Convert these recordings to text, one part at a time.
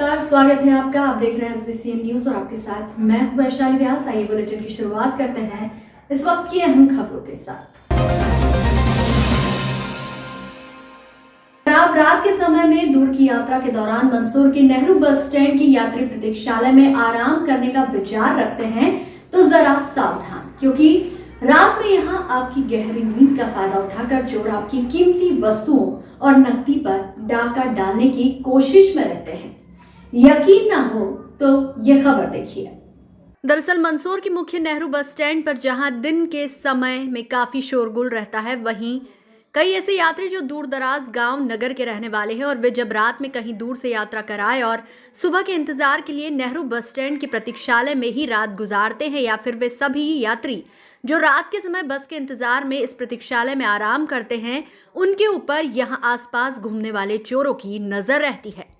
नमस्कार, स्वागत है आपका। आप देख रहे हैं SBCN न्यूज और आपके साथ मैं हूं वैशाली व्यास। आइए बुलेटिन की शुरुआत करते हैं इस वक्त की अहम खबरों के साथ। खराब रात के समय में दूर की यात्रा के दौरान मंदसौर के नेहरू बस स्टैंड की यात्री प्रतीक्षालय में आराम करने का विचार रखते हैं तो जरा सावधान, क्योंकि रात में यहाँ आपकी गहरी नींद का फायदा उठाकर चोर आपकी कीमती वस्तुओं और नकदी पर डाका डालने की कोशिश में रहते हैं। यकीन ना हो तो ये खबर देखिए। दरअसल मंदसौर की मुख्य नेहरू बस स्टैंड पर जहां दिन के समय में काफी शोरगुल रहता है, वहीं कई ऐसे यात्री जो दूर दराज गांव नगर के रहने वाले हैं और वे जब रात में कहीं दूर से यात्रा कराए और सुबह के इंतजार के लिए नेहरू बस स्टैंड की प्रतीक्षालय में ही रात गुजारते हैं, या फिर वे सभी यात्री जो रात के समय बस के इंतजार में इस प्रतीक्षालय में आराम करते हैं, उनके ऊपर यहाँ आसपास घूमने वाले चोरों की नजर रहती है।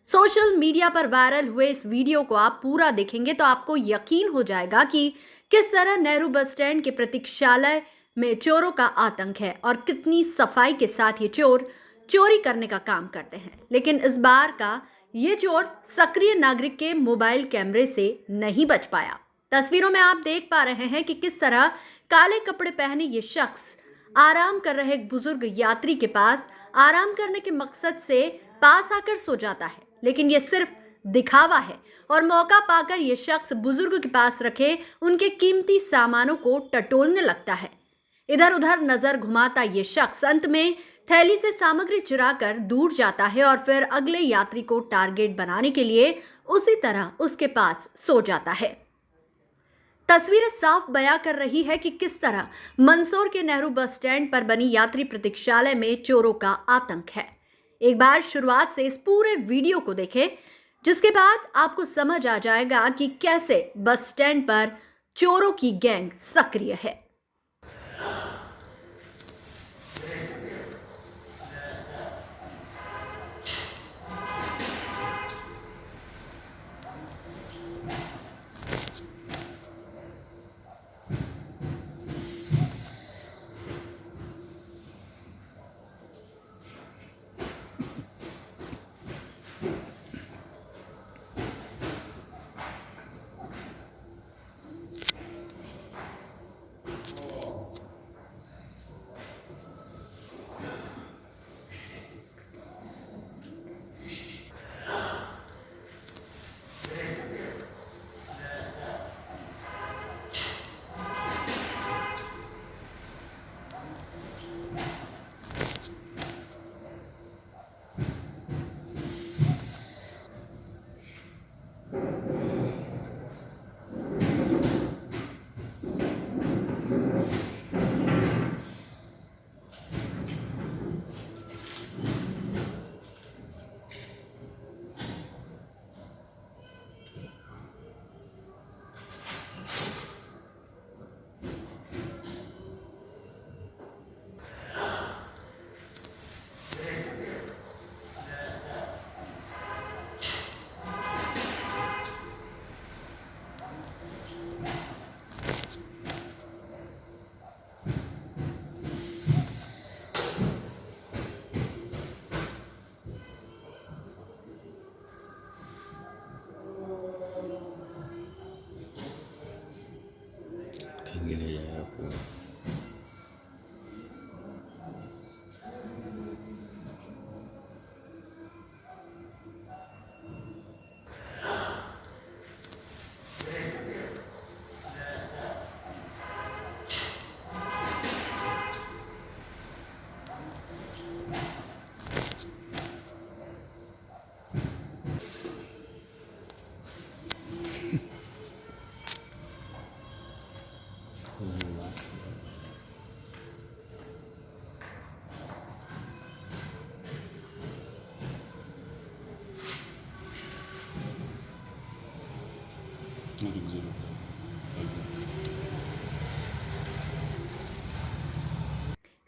सोशल मीडिया पर वायरल हुए इस वीडियो को आप पूरा देखेंगे तो आपको यकीन हो जाएगा कि किस तरह नेहरू बस स्टैंड के प्रतीक्षालय में चोरों का आतंक है और कितनी सफाई के साथ ये चोर चोरी करने का काम करते हैं। लेकिन इस बार का ये चोर सक्रिय नागरिक के मोबाइल कैमरे से नहीं बच पाया। तस्वीरों में आप देख पा रहे हैं कि किस तरह काले कपड़े पहने ये शख्स आराम कर रहे एक बुजुर्ग यात्री के पास आराम करने के मकसद से पास आकर सो जाता है, लेकिन ये सिर्फ दिखावा है और मौका पाकर ये शख्स बुजुर्ग के पास रखे उनके कीमती सामानों को टटोलने लगता है। इधर उधर नजर घुमाता ये शख्स अंत में थैली से सामग्री चुराकर दूर जाता है और फिर अगले यात्री को टारगेट बनाने के लिए उसी तरह उसके पास सो जाता है। तस्वीरें साफ बयां कर रही है कि किस तरह मंदसौर के नेहरू बस स्टैंड पर बनी यात्री प्रतीक्षालय में चोरों का आतंक है। एक बार शुरुआत से इस पूरे वीडियो को देखें, जिसके बाद आपको समझ आ जाएगा कि कैसे बस स्टैंड पर चोरों की गैंग सक्रिय है।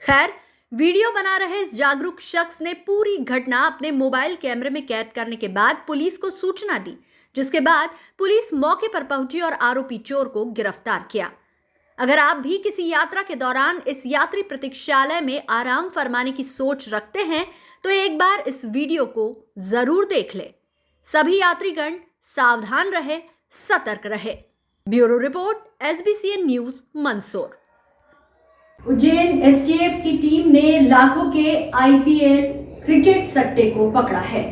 खैर, वीडियो बना रहे इस जागरूक शख्स ने पूरी घटना अपने मोबाइल कैमरे में कैद करने के बाद पुलिस को सूचना दी, जिसके बाद पुलिस मौके पर पहुंची और आरोपी चोर को गिरफ्तार किया। अगर आप भी किसी यात्रा के दौरान इस यात्री प्रतीक्षालय में आराम फरमाने की सोच रखते हैं तो एक बार इस वीडियो को जरूर देख लें। सभी यात्रीगण सावधान रहे, सतर्क रहे। Bureau report, SBCN news, Mandsaur. Ujjain STF की टीम ने लाखों के IPL क्रिकेट सट्टे को पकड़ा है,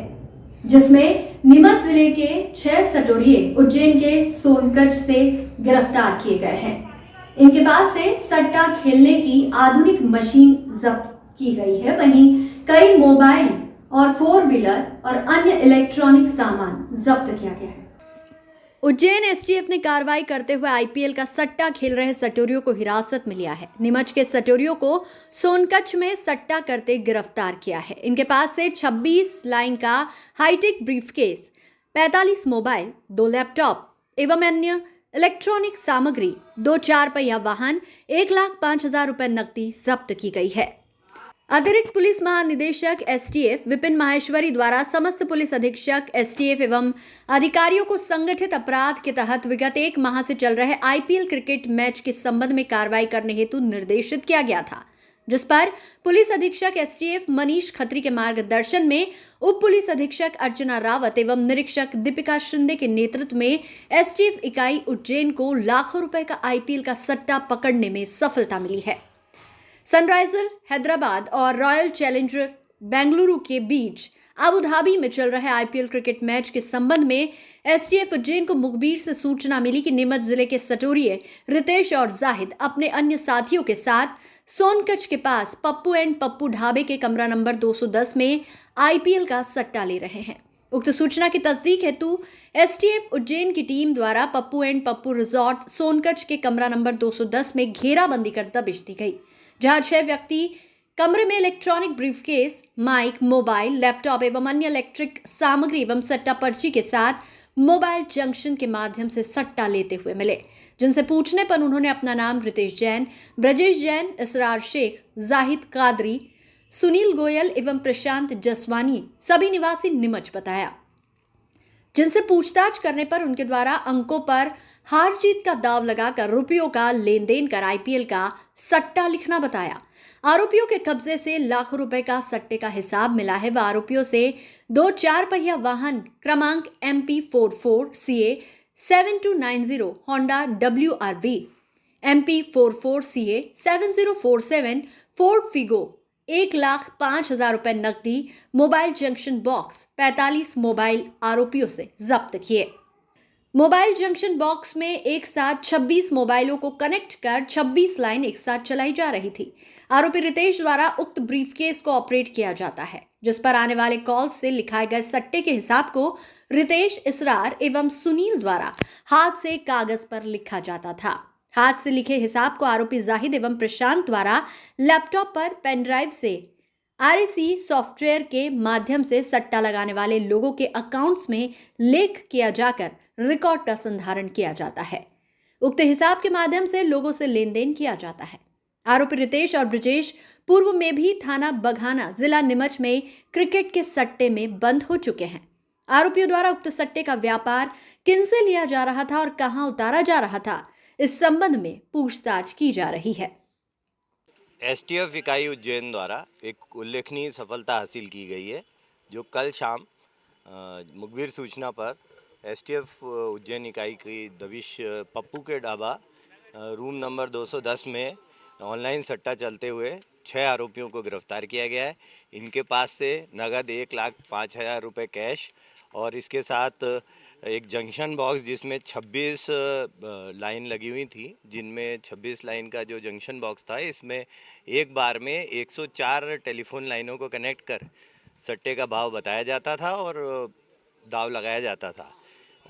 जिसमें नीमच जिले के 6 सटोरिये उज्जैन के सोनकच्छ से गिरफ्तार किए गए हैं। इनके पास से सट्टा खेलने की आधुनिक मशीन जब्त की गई है, वहीं कई मोबाइल और 4 व्हीलर और अन्य इलेक्ट्रॉनिक सामान जब्त किया गया है। उज्जैन STF ने कार्रवाई करते हुए IPL का सट्टा खेल रहे सटोरियों को हिरासत में लिया है। नीमच के सटोरियों को सोनकच्छ में सट्टा करते गिरफ्तार किया है। इनके पास से 26 लाइन का हाईटेक ब्रीफकेस, 45 मोबाइल, 2 लैपटॉप एवं अन्य इलेक्ट्रॉनिक सामग्री, 2 4 पहिया वाहन, 1,05,000 रुपए नकदी जब्त की गई है। अतिरिक्त पुलिस महानिदेशक STF विपिन माहेश्वरी द्वारा समस्त पुलिस अधीक्षक STF एवं अधिकारियों को संगठित अपराध के तहत विगत 1 माह से चल रहे IPL क्रिकेट मैच के संबंध में कार्रवाई करने हेतु निर्देशित किया गया था, जिस पर पुलिस अधीक्षक STF मनीष खत्री के मार्गदर्शन में उप पुलिस अधीक्षक अर्चना रावत एवं निरीक्षक दीपिका शिंदे के नेतृत्व में STF इकाई उज्जैन को लाखों रुपए का IPL का सट्टा पकड़ने में सफलता मिली है। सनराइजर हैदराबाद और रॉयल चैलेंजर बेंगलुरु के बीच अबू धाबी में चल रहे IPL क्रिकेट मैच के संबंध में STF उज्जैन को मुखबिर से सूचना मिली कि नीमच जिले के सटोरिये रितेश और जाहिद अपने अन्य साथियों के साथ सोनकच्छ के पास पप्पू एंड पप्पू ढाबे के कमरा नंबर 210 में IPL का सट्टा ले रहे हैं। उक्त सूचना की तस्दीक हेतु STF उज्जैन की टीम द्वारा पप्पू एंड पप्पू रिजॉर्ट सोनकच्छ के कमरा नंबर 210 में घेराबंदी कर दबिश दी गई, जहां 6 व्यक्ति कमरे में electronic briefcase, mic, mobile, laptop एवं अन्य इलेक्ट्रिक सामग्री एवं सट्टा पर्ची के साथ मोबाइल जंक्शन के माध्यम से सट्टा लेते हुए मिले, जिनसे पूछने पर उन्होंने अपना नाम रितेश जैन, ब्रजेश जैन, इसरार शेख, जाहिद कादरी, सुनील गोयल एवं प्रशांत जसवानी सभी निवासी नीमच बताया, जिनसे पूछताछ करने पर उनके द्वारा अंकों पर हार जीत का दाव लगाकर रुपयों का लेन देन कर IPL का सट्टा लिखना बताया। आरोपियों के कब्जे से लाखों रुपए का सट्टे का हिसाब मिला है व आरोपियों से 2 4 पहिया वाहन क्रमांक MP44 CA 7290 Honda WRV, MP44 CA 7047 Ford Figo 1,05,000 रुपए नकदी, मोबाइल जंक्शन बॉक्स 45 मोबाइल आरोपियों से जब्त किए। मोबाइल जंक्शन बॉक्स में एक साथ 26 मोबाइलों को कनेक्ट कर 26 लाइन एक साथ चलाई जा रही थी। आरोपी रितेश द्वारा उक्त ब्रीफकेस को ऑपरेट किया जाता है, जिस पर आने वाले कॉल से लिखाए गए सट्टे के हिसाब को रितेश, इसरार एवं सुनील द्वारा हाथ से कागज पर लिखा जाता था। हाथ से लिखे हिसाब को आरोपी जाहिद एवं प्रशांत द्वारा लैपटॉप पर पेन ड्राइव से REC सॉफ्टवेयर के माध्यम से सट्टा लगाने वाले लोगों के अकाउंट्स में लेख किया जाकर रिकॉर्ड का संधारण किया जाता है। उक्त हिसाब के माध्यम से लोगों से लेन देन किया जाता है। आरोपी रितेश और ब्रजेश पूर्व में भी थाना बघाना, जिला नीमच में क्रिकेट के सट्टे में बंद हो चुके हैं। आरोपियों द्वारा उक्त सट्टे का व्यापार किनसे लिया जा रहा था और कहां उतारा जा रहा था, इस संबंध में पूछताछ की जा रही है। STF इकाई उज्जैन द्वारा एक उल्लेखनीय सफलता हासिल की गई है, जो कल शाम मुखबिर सूचना पर STF उज्जैन इकाई की दबिश पप्पू के ढाबा रूम नंबर 210 में ऑनलाइन सट्टा चलते हुए 6 आरोपियों को गिरफ्तार किया गया है। इनके पास से नगद 1,05,000 रुपये कैश और इसके साथ एक जंक्शन बॉक्स जिसमें 26 लाइन लगी हुई थी, जिनमें 26 लाइन का जो जंक्शन बॉक्स था, इसमें एक बार में 104 टेलीफोन लाइनों को कनेक्ट कर सट्टे का भाव बताया जाता था और दाव लगाया जाता था।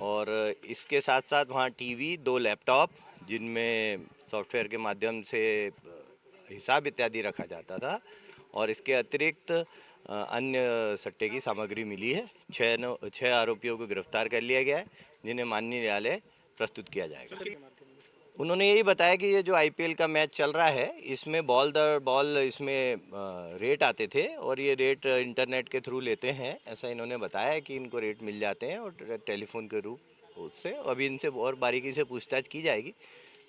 और इसके साथ साथ वहाँ टीवी, 2 लैपटॉप जिनमें सॉफ्टवेयर के माध्यम से हिसाब इत्यादि रखा जाता था और इसके अतिरिक्त अन्य सट्टे की सामग्री मिली है। 6 आरोपियों को गिरफ्तार कर लिया गया है, जिन्हें माननीय न्यायालय प्रस्तुत किया जाएगा। उन्होंने यही बताया कि ये जो IPL का मैच चल रहा है, इसमें बॉल दर बॉल इसमें रेट आते थे और ये रेट इंटरनेट के थ्रू लेते हैं, ऐसा इन्होंने बताया कि इनको रेट मिल जाते हैं और टेलीफोन के रूप उससे। अभी इनसे और बारीकी से पूछताछ की जाएगी।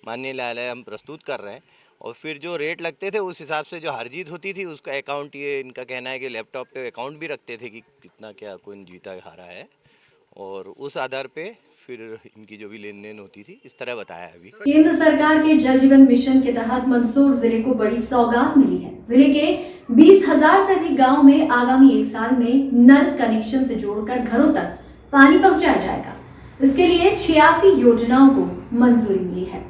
माननीय न्यायालय हम प्रस्तुत कर रहे हैं और फिर जो रेट लगते थे उस हिसाब से जो हार जीत होती थी उसका अकाउंट, ये इनका कहना है कि लैपटॉप पे अकाउंट भी रखते थे कि कितना क्या कौन जीता हारा है और उस आधार पे फिर इनकी जो भी लेन देन होती थी इस तरह बताया है अभी। केंद्र सरकार के जल जीवन मिशन के तहत मंदसौर जिले को बड़ी सौगात मिली है। जिले के 20,000 से अधिक गाँव में आगामी 1 साल में नल कनेक्शन से जोड़कर घरों तक पानी पहुंचाया जाएगा। इसके लिए 86 योजनाओं को मंजूरी मिली है।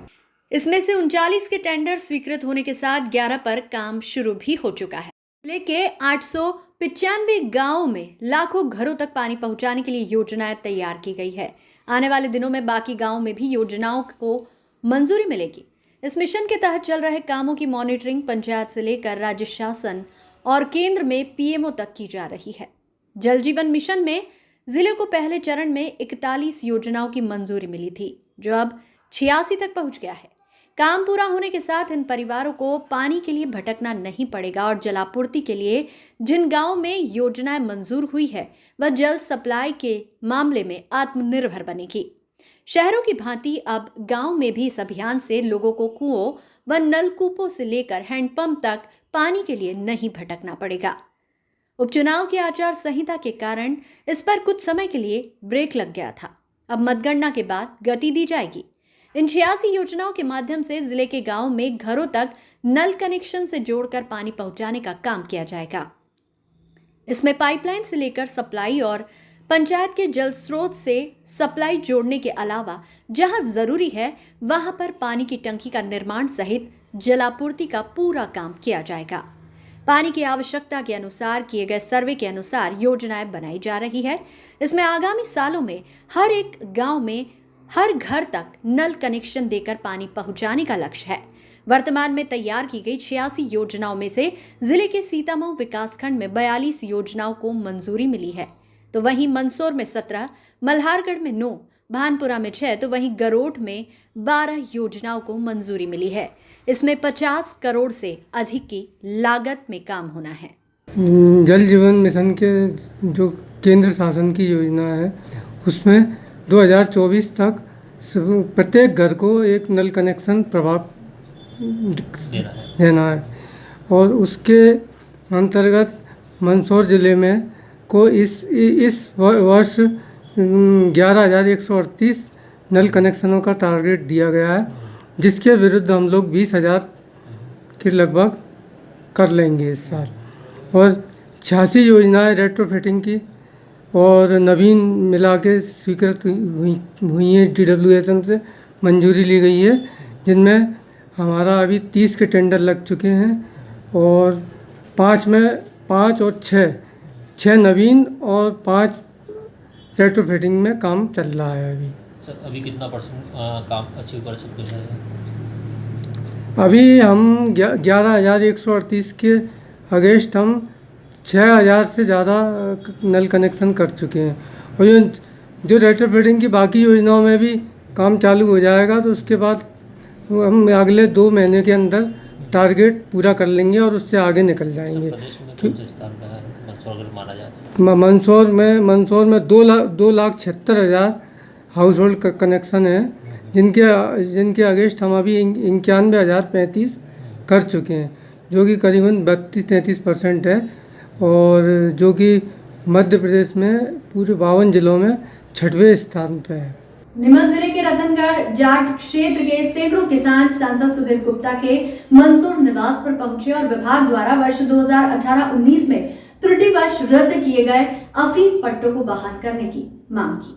इसमें से 39 के टेंडर स्वीकृत होने के साथ 11 पर काम शुरू भी हो चुका है। जिले के 895 गांवों में लाखों घरों तक पानी पहुंचाने के लिए योजनाएं तैयार की गई है। आने वाले दिनों में बाकी गांवों में भी योजनाओं को मंजूरी मिलेगी। इस मिशन के तहत चल रहे कामों की मॉनिटरिंग पंचायत से लेकर राज्य शासन और केंद्र में पीएमओ तक की जा रही है। जल जीवन मिशन में जिले को पहले चरण में 41 योजनाओं की मंजूरी मिली थी, जो अब 86 तक पहुंच गया है। काम पूरा होने के साथ इन परिवारों को पानी के लिए भटकना नहीं पड़ेगा और जलापूर्ति के लिए जिन गांवों में योजनाएं मंजूर हुई है वह जल सप्लाई के मामले में आत्मनिर्भर बनेगी। शहरों की भांति अब गांव में भी इस अभियान से लोगों को कुओं व नलकूपों से लेकर हैंडपंप तक पानी के लिए नहीं भटकना पड़ेगा। उपचुनाव की आचार संहिता के कारण इस पर कुछ समय के लिए ब्रेक लग गया था। अब मतगणना के बाद गति दी जाएगी। इन 86 योजनाओं के माध्यम से जिले के गांवों में घरों तक नल कनेक्शन से जोड़कर पानी पहुंचाने का काम किया जाएगा। इसमें पाइपलाइन से लेकर सप्लाई और पंचायत के जल स्रोत से सप्लाई जोड़ने के अलावा जहां जरूरी है वहां पर पानी की टंकी का निर्माण सहित जलापूर्ति का पूरा काम किया जाएगा। पानी की आवश्यकता के अनुसार किए गए सर्वे के अनुसार योजनाएं बनाई जा रही है। इसमें आगामी सालों में हर एक गांव में हर घर तक नल कनेक्शन देकर पानी पहुंचाने का लक्ष्य है। वर्तमान में तैयार की गई 86 योजनाओं में से जिले के सीतामऊ विकासखंड में 42 योजनाओं को मंजूरी मिली है, तो वहीं मंदसौर में 17, मल्हारगढ़ में 9, भानपुरा में 6, तो वहीं गरोठ में 12 योजनाओं को मंजूरी मिली है। इसमें 50 करोड़ से अधिक की लागत में काम होना है। जल जीवन मिशन के जो केंद्र शासन की योजना है उसमें 2024 तक प्रत्येक घर को एक नल कनेक्शन देना है और उसके अंतर्गत मंदसौर ज़िले में को इस वर्ष 11,138 नल कनेक्शनों का टारगेट दिया गया है, जिसके विरुद्ध हम लोग 20,000 के लगभग कर लेंगे इस साल। और 86 योजनाएं रेट्रोफिटिंग की और नवीन मिला के स्वीकृत हुई हैं। DWSM से मंजूरी ली गई है, जिनमें हमारा अभी 30 के टेंडर लग चुके हैं और 5 और 6 नवीन और 5 रेट्रोफिटिंग में काम चल रहा है अभी। सर अभी कितना परसेंट काम अचीव कर सकते हैं? अभी हम 11,138 के अगेंस्ट हम 6,000 से ज़्यादा नल कनेक्शन कर चुके हैं और जो रेट्रोफिटिंग की बाकी योजनाओं में भी काम चालू हो जाएगा, तो उसके बाद हम अगले 2 महीने के अंदर टारगेट पूरा कर लेंगे और उससे आगे निकल जाएंगे। प्रदेश में कौन से स्थान पे है मंदसौर अगर माना जाए तो? मंदसौर में 2,76,000 हाउस होल्ड कनेक्शन है, जिनके अगेंस्ट हम अभी 91,035 कर चुके हैं, जो कि करीबन 32-33% है और जो कि मध्य प्रदेश में पूरे 52 जिलों में 6वें स्थान पर है। नीमच जिले के रतनगढ़ जाट क्षेत्र के सैकड़ों किसान सांसद सुधीर गुप्ता के मंदसौर निवास पर पहुंचे और विभाग द्वारा वर्ष 2018-19 में त्रुटिवश रद्द किए गए अफीम पट्टों को बहाल करने की मांग की।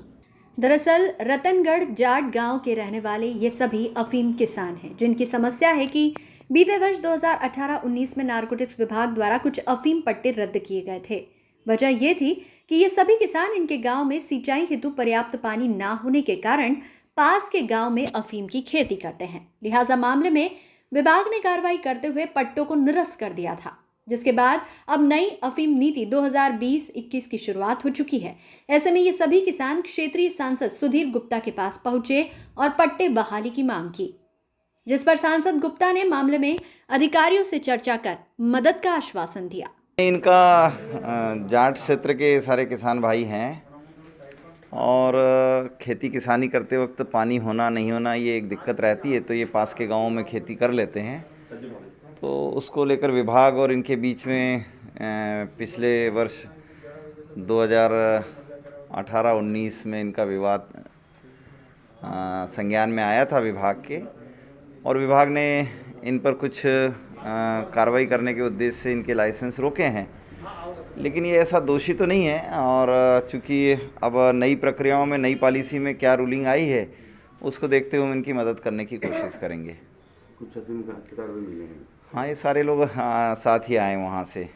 दरअसल रतनगढ़ जाट गांव के रहने वाले ये सभी अफीम किसान हैं, जिनकी समस्या है कि बीते वर्ष 2018-19 में नारकोटिक्स विभाग द्वारा कुछ अफीम पट्टे रद्द किए गए थे। वजह यह थी कि ये सभी किसान इनके गांव में सिंचाई हेतु पर्याप्त पानी ना होने के कारण पास के गांव में अफीम की खेती करते हैं। लिहाजा मामले में विभाग ने कार्रवाई करते हुए पट्टों को निरस्त कर दिया था, जिसके बाद अब नई अफीम नीति 2020-21 की शुरुआत हो चुकी है। ऐसे में ये सभी किसान क्षेत्रीय सांसद सुधीर गुप्ता के पास पहुंचे और पट्टे बहाली की मांग की, जिस पर सांसद गुप्ता ने मामले में अधिकारियों से चर्चा कर मदद का आश्वासन दिया। इनका जाट क्षेत्र के सारे किसान भाई हैं और खेती किसानी करते वक्त पानी होना नहीं होना ये एक दिक्कत रहती है, तो ये पास के गांवों में खेती कर लेते हैं। तो उसको लेकर विभाग और इनके बीच में पिछले वर्ष 18-19 में इनका विवाद संज्ञान में आया था विभाग के, और विभाग ने इन पर कुछ कार्रवाई करने के उद्देश्य से इनके लाइसेंस रोके हैं। लेकिन ये ऐसा दोषी तो नहीं है, और चूँकि अब नई प्रक्रियाओं में, नई पॉलिसी में क्या रूलिंग आई है उसको देखते हुए हम इनकी मदद करने की कोशिश करेंगे। कुछ अफीम का हस्ताक्षर भी मिले हैं। हाँ, ये सारे लोग साथ ही आए वहाँ से।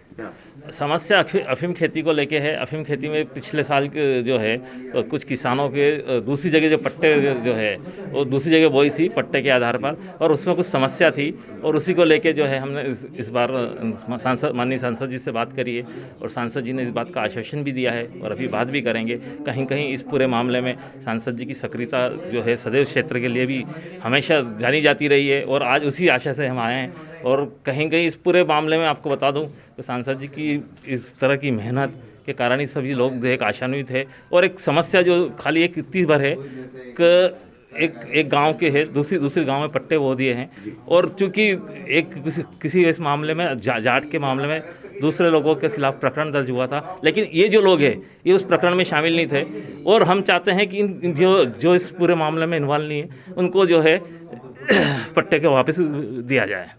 समस्या अफीम खेती को लेके है। अफीम खेती में पिछले साल के जो है तो कुछ किसानों के दूसरी जगह जो पट्टे जो है वो दूसरी जगह बोई थी पट्टे के आधार पर, और उसमें कुछ समस्या थी, और उसी को लेके जो है हमने इस बार माननीय सांसद जी से बात करी है, और सांसद जी ने इस बात का आश्वासन भी दिया है और अभी बात भी करेंगे। कहीं कहीं इस पूरे मामले में सांसद जी की सक्रियता जो है सदैव क्षेत्र के लिए भी हमेशा जानी जाती रही है, और आज उसी आशा से हम आए हैं। और कहीं कहीं इस पूरे मामले में आपको बता दूं कि सांसद जी की इस तरह की मेहनत के कारण ही सभी लोग जो एक आशान्वित है। और एक समस्या जो खाली एक इतनी भर है कि एक गांव के है दूसरे गांव में पट्टे वो दिए हैं, और चूंकि एक किसी इस मामले में जाट के मामले में दूसरे लोगों के खिलाफ प्रकरण दर्ज हुआ था, लेकिन ये जो लोग हैं ये उस प्रकरण में शामिल नहीं थे, और हम चाहते हैं कि इन जो इस पूरे मामले में इन्वॉल्व नहीं है उनको जो है पट्टे के वापस दिया जाए।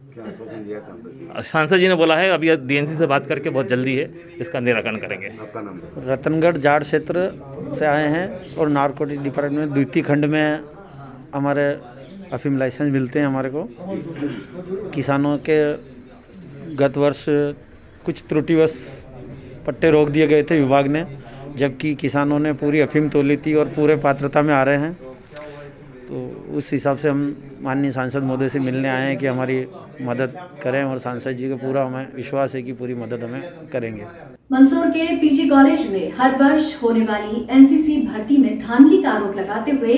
सांसद जी ने बोला है अभी डीएनसी से बात करके बहुत जल्दी है इसका निराकरण करेंगे। आपका नाम? रतनगढ़ जाट क्षेत्र से आए हैं, और नारकोटिक डिपार्टमेंट में द्वितीय खंड में हमारे अफीम लाइसेंस मिलते हैं हमारे को। किसानों के गत वर्ष कुछ त्रुटिवश पट्टे रोक दिए गए थे विभाग ने, जबकि किसानों ने पूरी अफीम तोली थी और पूरे पात्रता में आ रहे हैं। तो उस हिसाब से हम माननीय सांसद महोदय से मिलने आए हैं कि हमारी मदद करें, और सांसद जी का पूरा हमें विश्वास है कि पूरी मदद हमें करेंगे। मंदसौर के पीजी कॉलेज में हर वर्ष होने वाली एनसीसी भर्ती में धांधली का आरोप लगाते हुए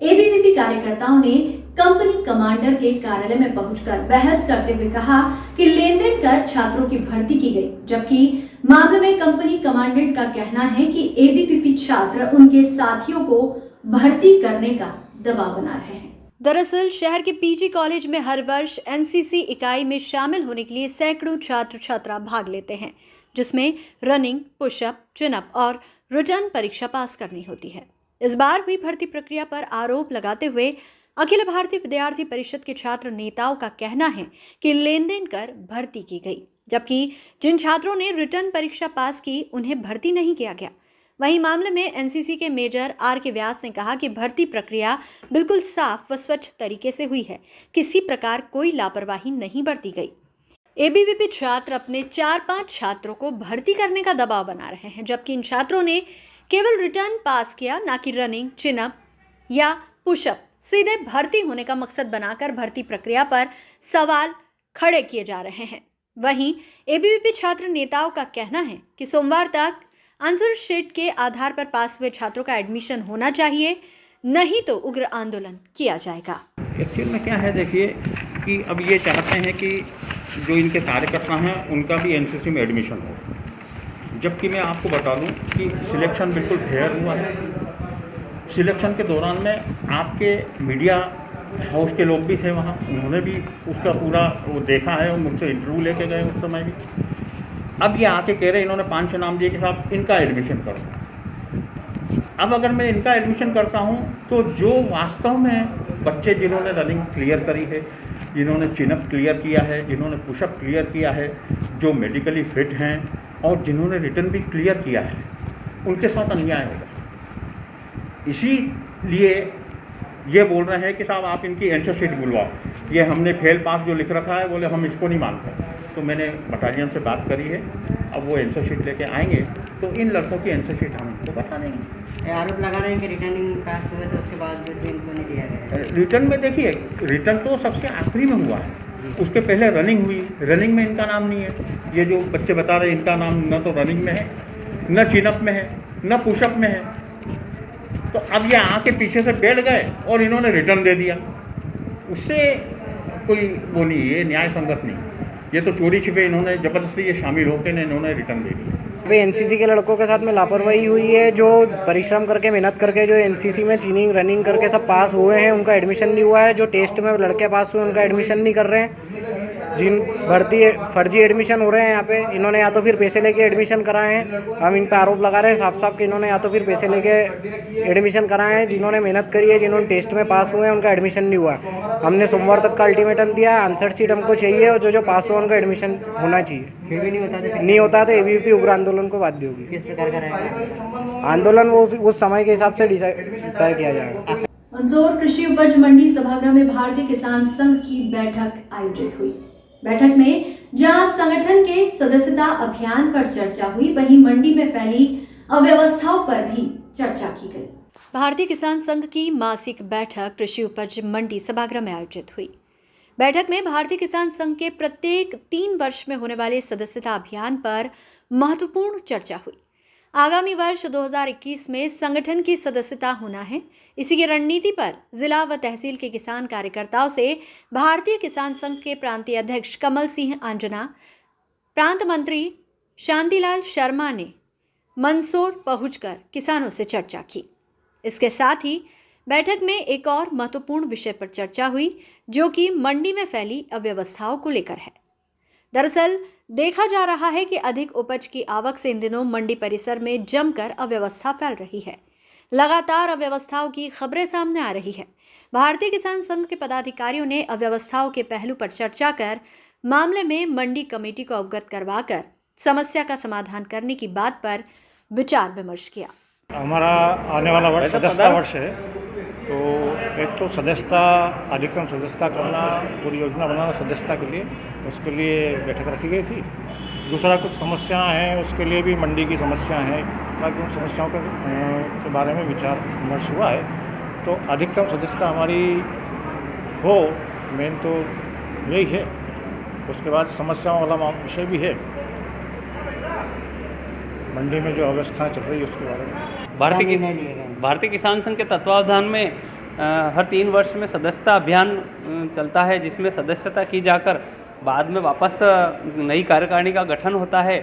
एबीवीपी कार्यकर्ताओं ने कंपनी कमांडर के कार्यालय में पहुंचकर बहस करते हुए कहा कि लेन देन कर छात्रों की भर्ती की गई, जबकि मामले में कंपनी कमांडेंट का कहना है कि एबीवीपी छात्र उनके साथियों को भर्ती करने का दबाव बना रहे हैं। दरअसल शहर के पीजी कॉलेज में हर वर्ष एनसीसी इकाई में शामिल होने के लिए सैकड़ों छात्र छात्रा भाग लेते हैं, जिसमें रनिंग, पुशअप, चिनअप और रिटर्न परीक्षा पास करनी होती है। इस बार हुई भर्ती प्रक्रिया पर आरोप लगाते हुए अखिल भारतीय विद्यार्थी परिषद के छात्र नेताओं का कहना है कि लेन देन कर भर्ती की गई, जबकि जिन छात्रों ने रिटर्न परीक्षा पास की उन्हें भर्ती नहीं किया गया। वहीं मामले में एनसीसी के मेजर आर के व्यास ने कहा कि भर्ती प्रक्रिया बिल्कुल साफ व स्वच्छ तरीके से हुई है, किसी प्रकार कोई लापरवाही नहीं बरती गई। एबीवीपी छात्र अपने 4-5 छात्रों को भर्ती करने का दबाव बना रहे हैं, जबकि इन छात्रों ने केवल रिटर्न पास किया, ना कि रनिंग, चिनअप या पुशअप। सीधे भर्ती होने का मकसद बनाकर भर्ती प्रक्रिया पर सवाल खड़े किए जा रहे हैं। वहीं एबीवीपी छात्र नेताओं का कहना है कि सोमवार तक आंसर शीट के आधार पर पास हुए छात्रों का एडमिशन होना चाहिए, नहीं तो उग्र आंदोलन किया जाएगा। एक्चुअल में क्या है, देखिए कि अब ये चाहते हैं कि जो इनके कार्यकर्ता हैं उनका भी एनसीसी में एडमिशन हो, जबकि मैं आपको बता दूं कि सिलेक्शन बिल्कुल फेयर हुआ है। सिलेक्शन के दौरान में आपके मीडिया हाउस के लोग भी थे वहाँ, उन्होंने भी उसका पूरा वो देखा है, मुझसे इंटरव्यू लेके गए उस समय भी। अब ये आके कह रहे इन्होंने 5-6 नाम दिए कि साहब इनका एडमिशन करो। अब अगर मैं इनका एडमिशन करता हूँ तो जो वास्तव में बच्चे जिन्होंने रनिंग क्लियर करी है, जिन्होंने चिनअप क्लियर किया है, जिन्होंने पुशअप क्लियर किया है, जो मेडिकली फिट हैं और जिन्होंने रिटर्न भी क्लियर किया है, उनके साथ अन्याय होगा। इसीलिए ये बोल रहे हैं कि साहब आप इनकी आंसर शीट बुलवाओ। ये हमने फेल पास जो लिख रखा है बोले हम इसको नहीं मानते। तो मैंने बटालियन से बात करी है, अब वो आंसर शीट लेके आएंगे तो इन लड़कों की आंसर शीट हम इनको बता देंगे। आरोप लगा रहे हैं कि रिटर्निंग पास हुए तो उसके बाद भी इनको नहीं दिया गया। रिटर्न में देखिए, रिटर्न तो सबसे आखिरी में हुआ है, उसके पहले रनिंग हुई, रनिंग में इनका नाम नहीं है। ये जो बच्चे बता रहे हैं इनका नाम न तो रनिंग में है, न चिनअप में है, न पुशअप में है। तो अब ये आके पीछे से बैठ गए और इन्होंने रिटर्न दे दिया, उससे कोई वो नहीं, ये न्याय संगत नहीं। ये तो चोरी छिपे इन्होंने जबरदस्ती ये शामिल होकर इन्होंने रिटर्न दे दिया। अभी एनसीसी के लड़कों के साथ में लापरवाही हुई है, जो परिश्रम करके मेहनत करके जो एनसीसी में चीनिंग रनिंग करके सब पास हुए हैं, उनका एडमिशन नहीं हुआ है। जो टेस्ट में लड़के पास हुए उनका एडमिशन नहीं कर रहे हैं। जिन फर्जी एडमिशन हो रहे हैं यहाँ पे, इन्होंने या तो फिर पैसे लेके एडमिशन कराए हैं। हम इन पे आरोप लगा रहे हैं साफ साफ कि इन्होंने या तो फिर पैसे लेके एडमिशन कराए हैं। जिन्होंने मेहनत करी है, जिन्होंने टेस्ट में पास हुए हैं, उनका एडमिशन नहीं हुआ। हमने सोमवार तक का अल्टीमेटम दिया, आंसर शीट हमको चाहिए और जो पास हुआ उनका एडमिशन होना चाहिए। फिर भी नहीं होता तो ABVP उग्र आंदोलन को बाध्य होगी। किस प्रकार का रहेगा आंदोलन वो उस समय के हिसाब से तय किया जाएगा। मंदसौर कृषि उपज मंडी सभागृह में भारतीय किसान संघ की बैठक आयोजित हुई। बैठक में जहां संगठन के सदस्यता अभियान पर चर्चा हुई, वहीं मंडी में फैली अव्यवस्थाओं पर भी चर्चा की गई। भारतीय किसान संघ की मासिक बैठक कृषि उपज मंडी सभागृह में आयोजित हुई। बैठक में भारतीय किसान संघ के प्रत्येक 3 वर्ष में होने वाले सदस्यता अभियान पर महत्वपूर्ण चर्चा हुई। आगामी वर्ष 2021 में संगठन की सदस्यता होना है। इसी की रणनीति पर जिला व तहसील के किसान कार्यकर्ताओं से भारतीय किसान संघ के प्रांतीय अध्यक्ष कमल सिंह आंजना, प्रांत मंत्री शांतिलाल शर्मा ने मंदसौर पहुंचकर किसानों से चर्चा की। इसके साथ ही बैठक में एक और महत्वपूर्ण विषय पर चर्चा हुई, जो कि मंडी में फैली अव्यवस्थाओं को लेकर है। दरअसल देखा जा रहा है कि अधिक उपज की आवक से इन दिनों मंडी परिसर में जमकर अव्यवस्था फैल रही है। लगातार अव्यवस्थाओं की खबरें सामने आ रही है। भारतीय किसान संघ के पदाधिकारियों ने अव्यवस्थाओं के पहलू पर चर्चा कर मामले में मंडी कमेटी को अवगत करवाकर समस्या का समाधान करने की बात पर विचार विमर्श किया। हमारा आने वाला वर्ष सदस्यता वर्ष है, तो एक तो सदस्यता, अधिकतम सदस्यता करना, पूरी योजना बनाना सदस्यता के लिए, उसके लिए बैठक रखी गई थी। दूसरा कुछ समस्याएं हैं, उसके लिए भी मंडी की समस्या हैं, ताकि उन समस्याओं के बारे में विचार विमर्श हुआ है। तो अधिकतम सदस्यता हमारी हो, मेन तो यही है। उसके बाद समस्याओं वाला विषय भी है, मंडी में जो अवस्था चल रही है उसके बारे में। भारतीय किसान संघ के तत्वावधान में हर 3 वर्ष में सदस्यता अभियान चलता है, जिसमें सदस्यता की जाकर बाद में वापस नई कार्यकारिणी का गठन होता है।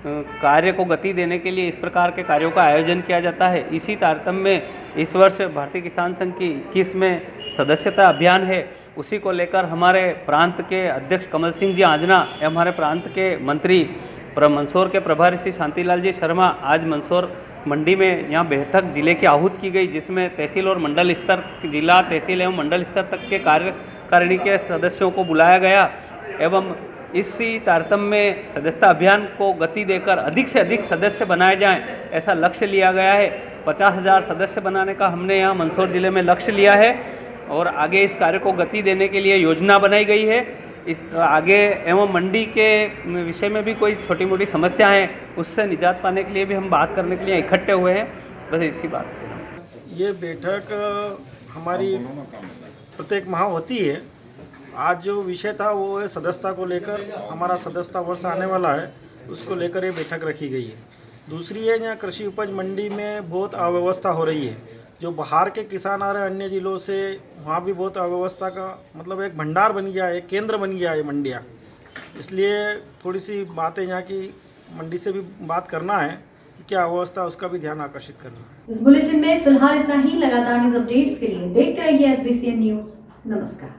कार्य को गति देने के लिए इस प्रकार के कार्यों का आयोजन किया जाता है। इसी तारतम्य में इस वर्ष भारतीय किसान संघ की 21 में सदस्यता अभियान है। उसी को लेकर हमारे प्रांत के अध्यक्ष कमल सिंह जी आंजना एवं हमारे प्रांत के मंत्री मंदसौर के प्रभारी श्री शांतिलाल जी शर्मा आज मंदसौर मंडी में यहाँ बैठक जिले की आहूत की गई, जिसमें तहसील और मंडल स्तर, जिला तहसील एवं मंडल स्तर तक के कार्यकारिणी के सदस्यों को बुलाया गया एवं इसी तारतम्य में सदस्यता अभियान को गति देकर अधिक से अधिक सदस्य बनाए जाएं, ऐसा लक्ष्य लिया गया है। 50,000 सदस्य बनाने का हमने यहाँ मंदसौर जिले में लक्ष्य लिया है और आगे इस कार्य को गति देने के लिए योजना बनाई गई है। इस आगे एवं मंडी के विषय में भी कोई छोटी मोटी समस्या है, उससे निजात पाने के लिए भी हम बात करने के लिए इकट्ठे हुए हैं। बस इसी बात। ये बैठक हमारी प्रत्येक माह होती है। आज जो विषय था वो है सदस्यता को लेकर, हमारा सदस्यता वर्ष आने वाला है, उसको लेकर ये बैठक रखी गई है। दूसरी है, यहाँ कृषि उपज मंडी में बहुत अव्यवस्था हो रही है। जो बाहर के किसान आ रहे हैं अन्य जिलों से, वहाँ भी बहुत अव्यवस्था का मतलब एक भंडार बन गया है, एक केंद्र बन गया है मंडियाँ। इसलिए थोड़ी सी बातें यहाँ की मंडी से भी बात करना है, क्या अवस्था, उसका भी ध्यान आकर्षित करना है। इस बुलेटिन में फिलहाल इतना ही। लगातार न्यूज अपडेट्स के लिए देखते रहिए SBCN न्यूज। नमस्कार।